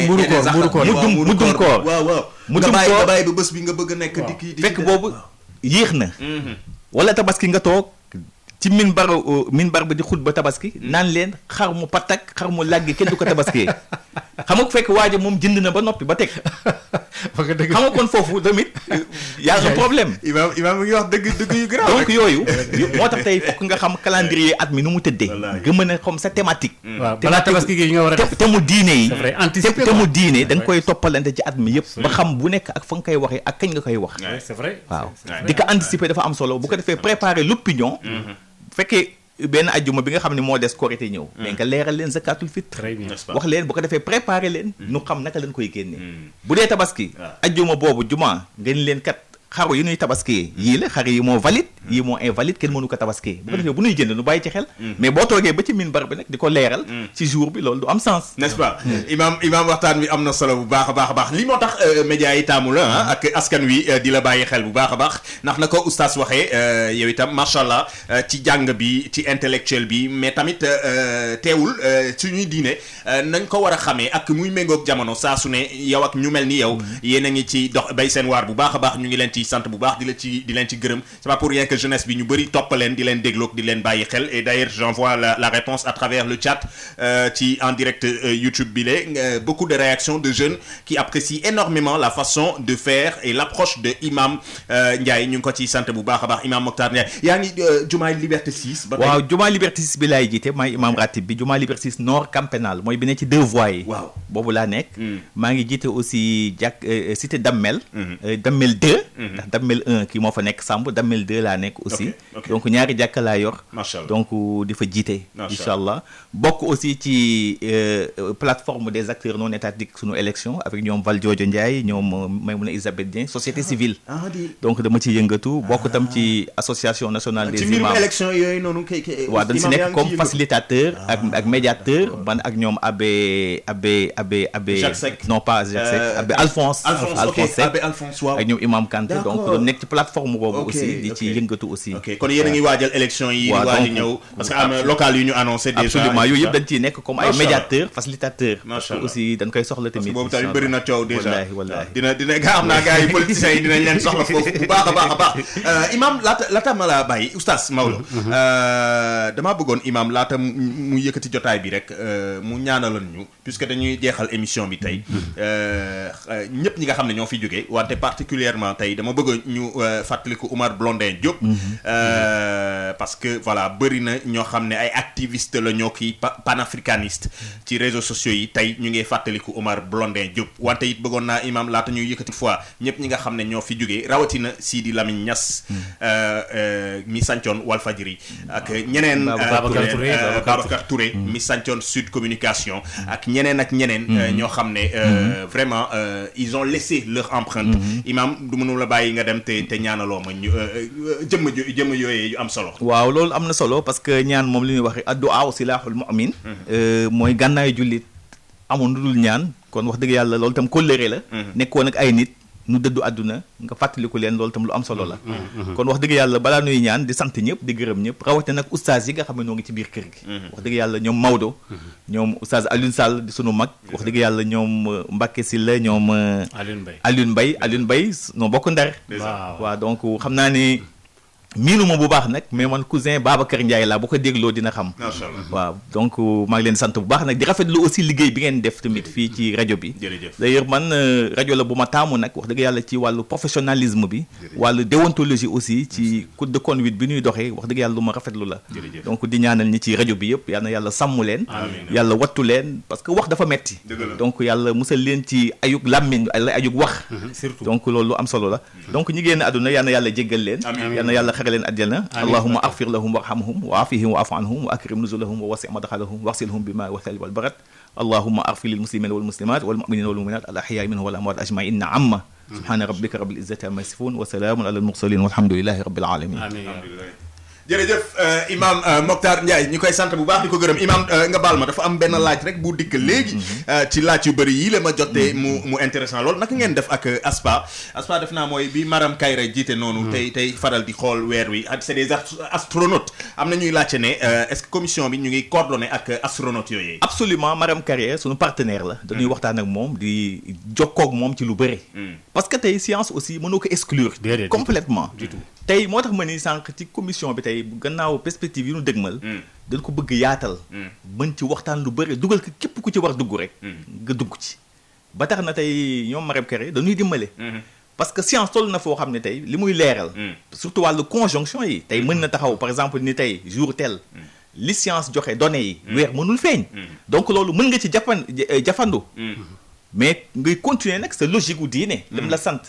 muru koor muddum koor waaw muddum nga koor bàyyi ba bés bi nga bëgg a nekk di fekk boobu yéex na. wala tabaski nga toog ci minbar bi di xutba tabaski naan leen xar mu patak xar mu làggi kenn du ko tabaskee xam nga fekk waaja moom jënd na ba noppi ba teg. xam nga kon foofu tamit y a un problème. imam mu ngi wax dëgg yu grave. donc yooyu moo tax tey fokk nga xam calendrier at mi nu mu tëddee. nga mën a xam sa thématique. waaw balaa tabaski gi nga war a def te mu diine yi. c'est vrai anticiper te mu diine da nga koy toppalante ci at mi yëpp. ba xam bu nekk ak fa nga koy waxee ak kañ nga koy wax. c'est vrai waaw di ko anticiper dafa am solo bu ko defee préparer l'opinion. fekkee benn ajjuma bi nga xam ne moo des korité ñëw mais nga leeral leen zakatul fitr wax leen bu ko defee préparer leen nu xam naka lañ koy génnee bu dee tabaski ajjuma boobu juma ngeen leen kat xaru yi ñuy tabaskiyee yii la xar yi moo valide yii moo invalide kenn mënu ko tabaskiyee bu ko defee bu ñuy jënd nu bàyyi ci xel mais boo toogee ba ci minbar bi nag di ko leeral ci jour bi loolu du am sens n'est-ce pas imam waxtaan bi am na solo bu baax a baax li moo tax média yi taamu la ak askan wi di la bàyyi xel bu baax a baax ndax na ko oustaz waxee yow itam macha allah ci jàng bi ci intellectuel bi mais tamit teewul suñuy diine nañ ko war a xamee ak muy méngoog jamono saa su ne yow ak ñu mel ni yow yéen a ngi ci dox bay seen waar bu baax a baax ñu ngi leen ci sant bu baax di leen ci gërëm c'est pas pour rien que jeunesse bi ñu bëri toppaleen di leen dégloog di leen bàyyi xel et d'ailleurs j'envoie la réponse à travers le chat ci en direct YouTube bi la beaucoup de réactions de jeunes qui apprécient énormément la façon de faire et l'approche de imam Ndiaye ñu ngi ko ciy sant bu baax a baax imam Mokhtar Ndiaye yaa ngi jumaay Liberté 6 ba waaw jumaay Liberté 6 bi laay jiite maay imam ratib bi jumaay Liberté 6 nord Camp Pénal mooy bi ne ci 2 voies yi waaw boobu laa nekk maa ngi jiite aussi cité Damel Damel 2 ndax Damel 1 kii moo fa nekk Samb Damel 2 laa nekk nekk aussi. ok. donc ñaari jàkka laa yor. Macha Allah. donc di fa jiite. Macha incha allah bokk aussi ci plateforme des acteurs non étatiques sunu élection avec ñoom Valdiodio Ndiaye ñoom Maymouna Isabelle Dieng société civile. donc dama ci yëngatu bokk tam ci association nationale des ci mbirum imams. élection yooyu noonu kay waaw dañ si imam yaa nekk ngi comme ci yëngu. facilitateur ak médiateur man ak ñoom abbé Jacques Seck. non pas Jacques Seck abbé Alphonse ok Seck Abbé Alphonse waaw. ak ñoom imam Kanté donc D'accord. doon nekk ci plateforme boobu Ok, aussi di ci ok. yëngatu aussi. ok kon yéen a ngi waajal élection yi. waaw, di waaj a donc, ñëw parce que am na local yu ñu annoncé déjà. absolument yooyu yëpp dañ ciy nekk comme ay Macha Allah. médiateur facilitateur. Macha parce que Allah. aussi dañ koy soxla parce que tamit. boobu tamit bëri na coow déjà. wallaahi wallaahi. dina gaa xam naa gars yi politiciens yi dinañ leen soxla foofu bu baax a baax. Imam laata ma la bàyyi oustaz Maodo. damaa bëggoon imam laata mu yëkkati jotaay bi rek mu ñaanaloon ñu puisque dañuy jeexal émission bi tey ñëpp ñi nga xam ne ñoo fi jógee wante particulièrement tey dama bëgg ñu fàttaliku Oumar Blondin Diop. parce que voilà bëri na ñoo xam ne ay activistes la ñoo kii panafricaniste ci réseaux sociaux yi tey ñu ngi fàttaliku Oumar Blondin Diop wante it bëggoon naa imam laata ñuy yëkkati fois ñëpp ñi nga xam ne ñoo fi jógee rawatina Sidi Lamine Niass mi sancoon Walfadjri ak ñeneen Babacar Touré mi sancoon Sud Communication ak ñeneen ñoo xam ne vraiment ils ont laissé leur empreinte imam du mënu la bàyyi nga dem te ñaanaloo ma ñu jëmm yooyee yu am solo. waaw loolu am na solo parce que ñaan moom li ñuy wax addu'a silaaxul mu'min mooy gànnaayu jullit amoon lu dul ñaan kon wax dëgg yàlla loolu tam kóllëre la nekkoon ak ay nit nu dëddu àdduna nga fàttaliku leen loolu tam lu am solo la kon wax dëgg yàlla balaa nuy ñaan di sant ñëpp di gërëm ñëpp rawatina nag oustaz yi nga xam ne noo ngi ci biir kër gi wax dëgg yàlla ñoom Maodo ñoom oustaz Alioune Sall di sunu mag wax dëgg yàlla ñoom Mbacke Sylla ñoom Alioune Mbaye noo bokk Ndar waaw donc xam naa ni miinu ma bu baax nag mais man cousin Babacar Ndiaye laa bu ko dégloo dina xam. macha allah waaw donc maa ngi leen sant bu baax nag di rafetlu aussi liggéey bi ngeen def tamit fii ci rajo bi. jërëjëf d'ailleurs man rajo la bu ma taamu nag wax dëgg yàlla ci wàllu professionnalisme bi. wàllu déontologie aussi ci code de conduite bi ñuy doxee wax dëgg yàlla lu ma rafetlu la. donc di ñaanal ñi ci rajo bi yëpp yal na yàlla sàmm leen. yàlla wattu leen parce que wax dafa metti donc yàlla musal leen ci ayug làmmiñ ayug wax. surtout donc loolu lu am solo la. donc ñi génn àdduna yal na yàlla jéggal leen. yal na yàlla xare leen àjjana allahumma aghfir lahum warhamhum wa afihim wa afu anhum wa akrim nuzulahum wa wasi' madkhalahum waghsilhum bima wa thalj wal barad allahumma aghfir lil muslimina wal muslimat wal mu'minina wal mu'minat al ahya'i minhum wal amwat ajma'in amma subhana rabbika rabbil izzati amma yasifun wa salamun ala al mursalin walhamdulillahi rabbil alamin. jërëjëf imam Mokhtar Ndiaye ñu koy sant bu baax di ko gërëm imam nga baal ma dafa am benn laaj rek bu dikk léegi ci laaj yu bëri yii la ma jotee mu intéressant lool naka ngeen def ak ASPA def naa mooy bi Maram Kayra jiite noonu tey faral di xool weer wi c'est des astronautes am na ñuy laajte ne est-ce que commission bi ñu ngi coordonné ak astronautes yooyu. absolument Maram Kayra suñu partenaire la dañuy waxtaan ak moom di jokkoo ak moom ci lu bëri parce que tey science aussi mënoo ko exclure complètement du tout tey moo tax ma ni sànq ci commission bi tey gannaaw perspective yi ñu dëgmal dañ ko bëgg yaatal mën ci waxtaan lu bëri dugal ko képp ku ci war dugg rek nga dugg ci ba tax na tey ñoom Maram Kayra dañuy dimbale parce que science toll na foo xam ne tey li muy leeral surtout wàllu conjonction yi tey mën na taxaw par exemple ni tey jour tel li science joxe données yi weer mënul feeñ donc loolu mën nga ci jafandu mais ngay continuer nag sa logique gu diine lim la sant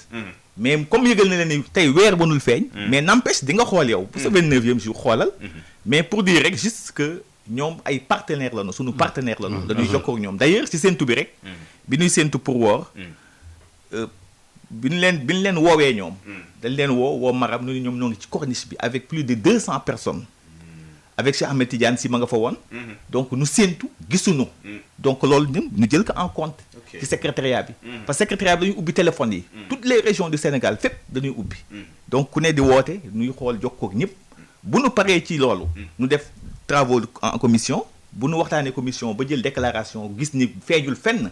mais comme yëgal na leen ni tey weer mënul feeñ mais n'empêche di nga xool yow pour sa 29e jour xoolal mais pour dire rek juste que ñoom ay partenaires la ñu suñu partenaire la ñu dañuy jokkoo ak ñoom d'ailleurs ci séntu bi rek bi ñuy séntu pour woor bi ñu leen woowee ñoom dañ leen woo Maram nu ñoom ñoo ngi ci corniche bi avec plus de 200 personnes avec Cheikh Ahmed Tidiane si ma nga fa woon donc nu séntu gisuñu donc loolu ñun ñu jël ko en compte ci secrétariat bi parce que secrétariat bi dañuy ubbi téléphone yi toutes les régions du Sénégal fépp dañuy ubbi donc ku ne di woote nuy xool jokkoog ñëpp bu nu paree ci loolu nu def travaux en commission bu nu waxtaanee commission ba jël déclaration gis ni feeñul fenn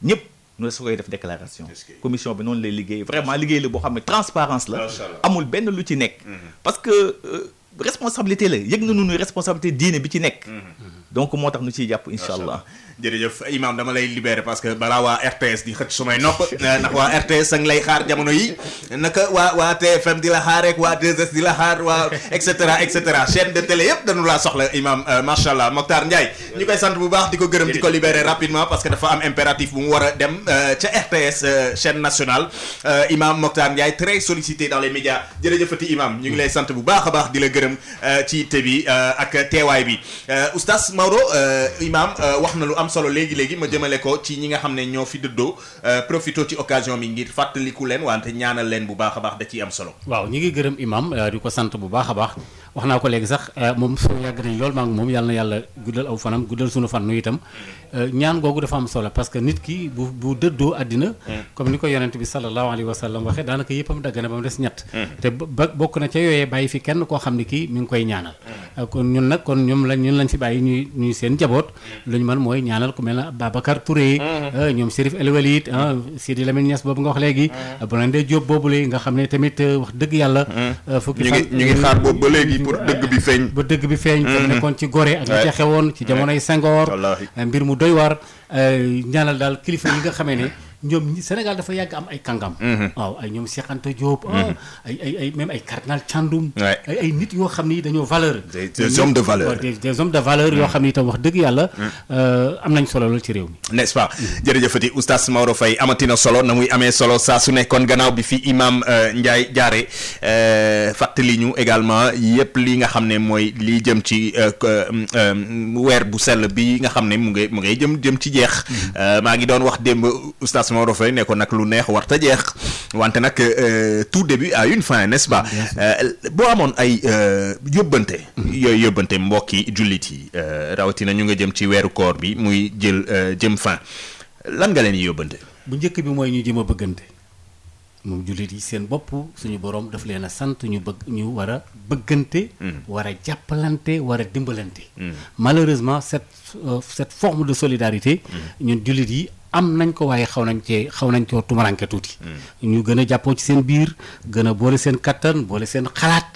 ñëpp nu su koy def déclaration commission bi noonu lay liggéey vraiment liggéey la boo xam ne transparence la amul benn lu ci nekk parce que responsabilité la yëg na nu responsabilité diine bi ci nekk donc moo tax nu ciy jàpp incha allah jërëjëf Imam dama lay libérer parce que balaa waa RTS di xëcc sumay nopp ndax waa RTS a ngi lay xaar jamono yi naka waa TFM di la xaar rek waa 2S di la xaar waa et cetera chaîne de télé yëpp dañu laa soxla Imam macha allah Mokhtar Ndiaye ñu koy sant bu baax di ko gërëm di ko libérer rapidement parce que dafa am impératif bu mu war a dem ca RTS chaîne nationale Imam Mokhtar Ndiaye très sollicité dans les médias jërëjëfati Imam ñu ngi lay sant bu baax a baax di la gërëm ci yitte bi ak teewaay bi oustaz Maodo Imam wax na lu am solo léegi ma jëmale ko ci ñi nga xam ne ñoo fi dëddoo profito ci occasion bi ngir fàttaliku leen wante ñaanal leen bu baax a baax da ciy am solo. waaw ñi ngi gërëm Imam di ko sant bu baax a baax wax naa ko léegi sax moom soo yàgg nañ loolu maa ngi moom yàlla na yàlla guddal aw fanam guddal sunu fan nu itam ñaan googu dafa am solo parce que nit ki bu dëddoo àddina comme ni ko yonent bi sallallahu alayhi wa sallam waxee daanaka yëppam dagg na ba mu des ñett te ba bokk na ca yooyee bàyyi fi kenn koo xam ne kii mi ngi koy ñaanal kon ñun nag kon ñun lañ fi bàyyi ñuy seen jaboot lu ñu mën mooy ñaanal ku mel na Babacar Touré ñoom Chérif El Walid Sidi Lamine Niass boobu nga wax léegi Blondin Diop boobule nga xam ne tamit wax dëgg yàlla fukki fan ñu ngi xaar boobu ba léegi pour dëgg bi feeñ ba dëgg bi feeñ te nekkoon ci Gorée ak li ca xewoon ci jamonoy Senghor mbir mu doy war ñaanal daal kilifa yi nga xamee ne ñoom Sénégal dafa yàgg am ay kàngam waaw ay ñoom Cheikh Anta Diop ay même ay cardinal Thiandoum ay nit yoo xam ni dañoo valeur des hommes de valeur des hommes de valeur yoo xam ni itam wax dëgg yàlla am nañ solo lool ci réew mi n'est-ce pas jërëjëfati oustaz Maodo Faye amatina solo na muy amee solo saa su nekkoon gannaaw bi fi Imam Ndiaye jaare fàttali ñu également yëpp li nga xam ne mooy li jëm ci weer bu sell bi nga xam ne mu ngay jëm ci jeex maa ngi doon wax démb oustaz Maodo Faye ne ko nag lu neex war ta jeex wante nag tout début a une fin n'est-ce pas boo amoon ay yóbbante yooyu yóbbante mbokki jullit yi rawatina ñu nga jëm ci weeru koor bi muy jëm fin lan nga leen yóbbante bu njëkk bi mooy ñu jëm a bëggante moom jullit yi seen bopp suñu borom daf leen a sant ñu war a bëggante war a jàppalante war a dimbalante malheureusement cette forme de solidarité ñun jullit yi am nañ ko waaye xaw nañ coo tumaranke tuuti ñu gën a jàppoo ci seen biir gën a boole seen kattan boole seen xalaat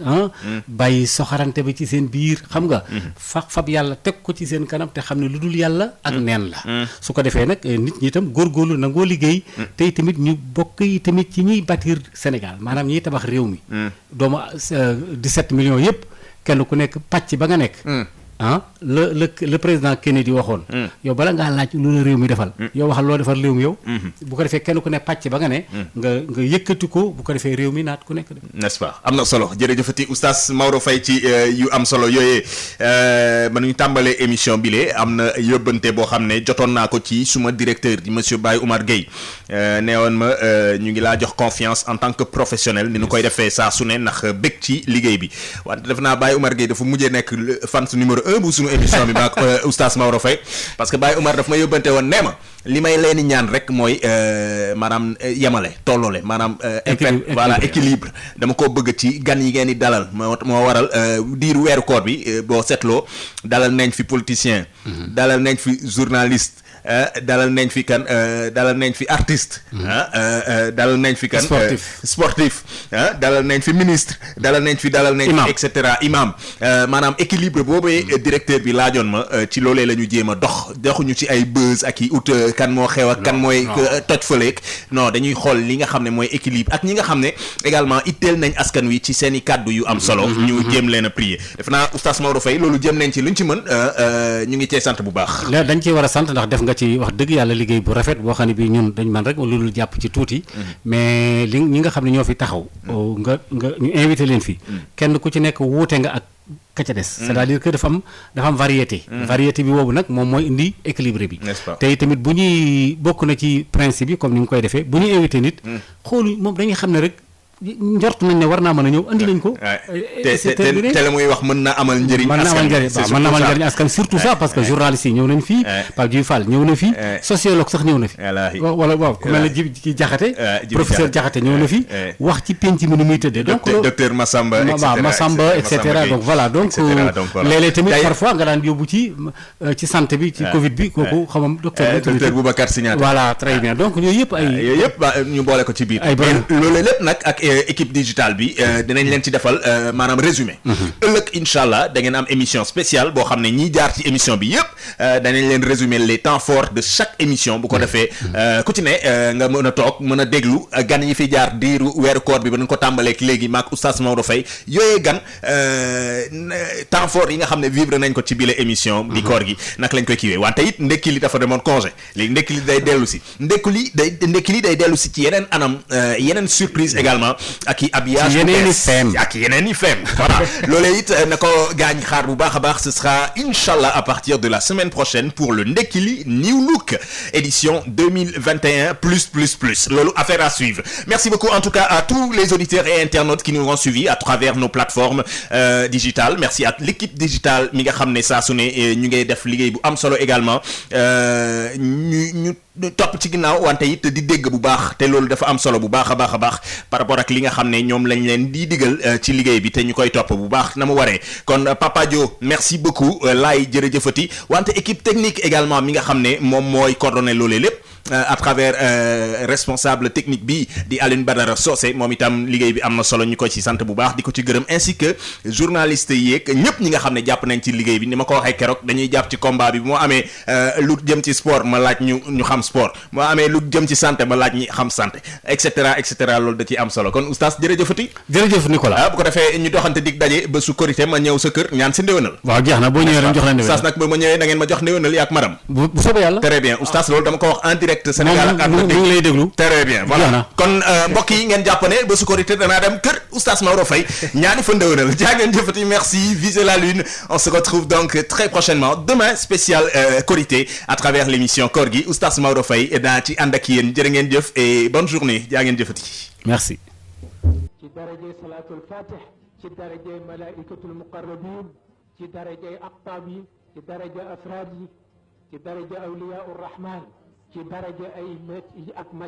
bàyyi soxarante ba ci seen biir xam nga fab yàlla teg ko ci seen kanam te xam ne lu dul yàlla ak neen la su ko defee nag nit ñi itam góorgóorlu nangoo liggéey tey tamit ñu bokk yi tamit ci ñiy bâtir Sénégal maanaam ñiy tabax réew mi doomu 17 millions yëpp kenn ku nekk pàcc ba nga nekk le président Kennedy waxoon yow bala ngaa laaj lu la réew mi defal yow waxal loo defal réew mi yow bu ko defee kenn ku ne pàcc ba nga ne nga yëkkati ko bu ko defee réew mi naat ku nekk de n'est-ce pas am na solo jërëjëfati oustaz Maodo Faye ci yu am solo yooyee ba ñu tàmbalee émission bi lee am na yóbbante boo xam ne jotoon naa ko ci suma directeur di monsieur Baye Oumar Gueye nee woon ma ñu ngi laa jox confiance en tant que professionnel ni ñu koy defee saa su ne ndax bëgg ci liggéey bi wante def naa Baye Oumar Gueye dafa mujjee nekk fan numéro bu suñu émission bi maak oustaz Maodo Faye parce que Baye Oumar daf ma yóbbante woon nee ma li may leeni ñaan rek mooy maanaam yemale tolloole maanaam équilibre dama ko bëgg ci gan yi ngeen di dalal moo waral diiru weeru koor bi boo seetloo dalal nañ fi politicien dalal nañ fi journaliste dalal nañ fi kan dalal nañ fi artiste dalal nañ fi kan sportif dalal nañ fi ministre dalal nañ fi et cetera imam maanaam équilibre boobee directeur bi laajoon ma ci loolee la ñu jéem a doxuñu ci ay buzz ak i ut kan moo xew ak kan mooy toj fëleeg non dañuy xool li nga xam ne mooy équilibre ak ñi nga xam ne également itteel nañ askan wi ci seen i kàddu yu am solo ñu jéem leen a prier def naa oustaz Maodo Faye loolu jëm nañ ci luñ ci mën ñu ngi cee sant bu baax dañ ciy war a sant ndax def nga ci wax dëgg yàlla liggéey bu rafet boo xam ne bii ñun dañ man rek lu dul jàpp ci tuuti mais ñi nga xam ne ñoo fi taxaw nga ñu invité leen fi kenn ku ci nekk wuute nga ak ka ca des c'est-à-dire que dafa am variété bi boobu nag moom mooy indi équilibre bi tey tamit bu ñuy bokk na ci principe yi comme ni nga koy defee bu ñuy invité nit xoolu moom dañuy xam ne rek njort nañ ne war naa mën a ñëw andi nañ ko. te la muy wax mën na amal njëriñ. mën na amal njëriñ askan surtout ça parce que journaliste yi ñëw nañ fii. Pape Djibril Fall ñëw na fi. sociologue sax ñëw na fi. wala waaw ku mel ne ci Jaxate. professeur Jaxate ñëw na fi. wax ci penc mi nu muy tëddee. donc docteur Massamba et cetera donc voilà donc léeg-léeg tamit parfois nga daan yóbbu ci santé bi ci Covid bi kooku xamam docteur Boubacar Signaté. voilà très bien donc yooyu yëpp yooyu yëpp ñu boole ko ci biir. loolu lépp nag ak équipe digitale bi dinañ leen ci defal maanaam résumé. ëllëg incha allah da ngeen am émission spéciale boo xam ne ñiy jaar ci émission bi yëpp danañ leen résumer les temps forts de chaque émission bu ko defee ku ci ne nga mën a toog mën a déglu gan yi fi jaar diiru weeru koor bi ba nañ ko tàmbaleek léegi maak oustaz Maodo Faye yooyee gan temps fort yi nga xam ne vivre nañ ko ci bile émission di koor gi naka lañ koy kiiwee wante it ndekki li dafa demoon congé léegi ndekki li day dellu si ndekki li day dellu si ci yeneen anam yeneen surprise également ak i habillage ak yeneen i feem voilà loolee it na ko gaañ xaar bu baax a baax ce sera inchallah à partir de la semaine prochaine pour le ndekki li New Look édition 2021 plus loolu affaire à suivre merci beaucoup en tout cas à tous les auditeurs et internautes qui nous ont suivis à travers nos plateformes digitales merci à l'équipe digitale mi nga xam ne saa su ne ñu ngay def liggéey bu am solo également ñu topp ci ginnaaw wante it di dégg bu baax te loolu dafa am solo bu baax a baax a baax par rapport ak li nga xam ne ñoom lañ leen di digal ci liggéey bi te ñu koy topp bu baax na mu waree kon Papa Dio merci beaucoup laay jërëjëfati wante équipe technique également mi nga xam ne moom mooy coordonné loolee lépp à travers responsable technique bi di Alioune Badara Socé moom itam liggéey bi am na solo ñu koy ci sant bu baax di ko ci gërëm ainsi que journaliste yeeg ñëpp ñi nga xam ne jàpp nañ ci liggéey bi ni ma ko waxee keroog dañuy jàpp ci combat bi moo amee lu jëm ci sport ma laaj ñu xam sport moo amee lu jëm ci santé ma laaj ñi xam santé et cetera loolu da ciy am solo kon oustaz jërëjëfati jërëjëf Nicolas bu ko defee ñu doxante dig daje ba su korité ma ñëw sa kër ñaan si ndéwénal waaw jeex na boo ñëwee rek jox la ndéwénal oustaz nag ba ma ñëwee da ngeen ma jox ndéwénal yaak madame bu soobee yàlla très bien oustaz loolu dama ko wax en direct Sénégal ak ñu ngi lay déglu très bien voilà kon mbokk yi ngeen jàpp ne ba su korité danaa dem kër oustaz Maodo Faye ñaani fa ndéwénal jaa ngeen jëfati merci visez la lune on se retrouve donc très prochainement demain spécial korité à travers l'émission Koor gi oustaz Maodo Faye daa ci ànd ak yéen jërë ngeen jëf et bonne journée jaa ngeen jëfati merci ci darajay salaatul fatih ci darajay malaikatul muqarrabin ci darajay aqtaab yi ci daraja afraad yi ci daraja awliyaa urrahman ci daraja ay ak